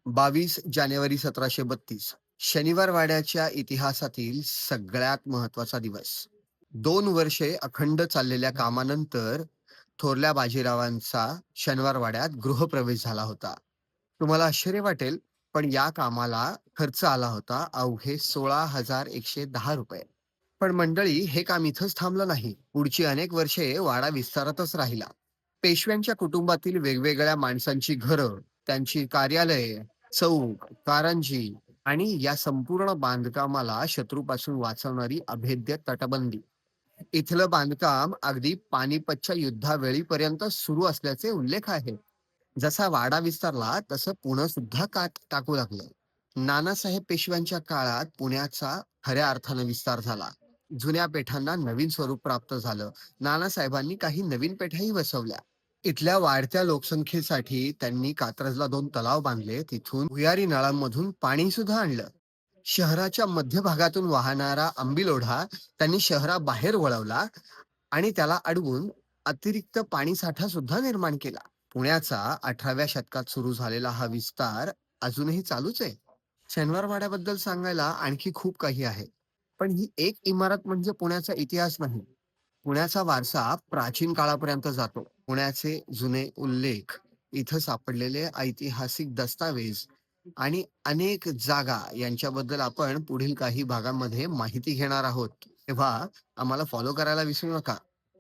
22 जानेवारी 1732 शनिवार वाड्याच्या इतिहासातील सगळ्यात महत्वाचा दिवस. 2 वर्षे अखंड चाललेल्या कामानंतर थोरल्या बाजीरावांचा शनिवार वाड्यात गृहप्रवेश झाला होता. तुम्हाला आश्चर्य वाटेल, पण या कामाला खर्च आला होता अवघे 16,110 रुपये. पण मंडळी, हे काम इथंच थांबलं नाही. पुढची अनेक वर्षे वाडा विस्तारतच राहिला. पेशव्यांच्या कुटुंबातील वेगवेगळ्या माणसांची घरं, त्यांची कार्यालये, चौक, कारंजी आणि या संपूर्ण बांधकामाला शत्रूपासून वाचवणारी अभेद्य तटबंदी. इथलं बांधकाम अगदी पानिपतच्या युद्धावेळीपर्यंत सुरू असल्याचे उल्लेख आहे. जसा वाडा विस्तारला तसं पुणे सुद्धा कात टाकू लागलं. नानासाहेब पेशव्यांच्या काळात पुण्याचा खऱ्या अर्थानं विस्तार झाला. जुन्या पेठांना नवीन स्वरूप प्राप्त झालं. नानासाहेबांनी काही नवीन पेठाही बसवल्या. इथल्या वाढत्या लोकसंख्येसाठी त्यांनी कात्रजला 2 तलाव बांधले. तिथून भुयारी नळांमधून पाणी सुद्धा आणलं. शहराच्या मध्यभागातून वाहणारा आंबील त्यांनी शहराबाहेर वळवला आणि त्याला अडवून अतिरिक्त पाणीसाठा सुद्धा निर्माण केला. पुण्याचा 18व्या शतकात सुरू झालेला हा विस्तार अजूनही चालूच आहे. शनिवारवाड्याबद्दल सांगायला आणखी खूप काही आहे. पण ही एक इमारत म्हणजे पुण्याचा इतिहास नाही. पुण्याचा वारसा प्राचीन काळापर्यंत जातो. पुण्याचे जुने उल्लेख, इथं सापडलेले ऐतिहासिक दस्तावेज आणि अनेक जागा यांच्याबद्दल आपण पुढील काही भागांमध्ये माहिती घेणार आहोत. तेव्हा आम्हाला फॉलो करायला विसरू नका.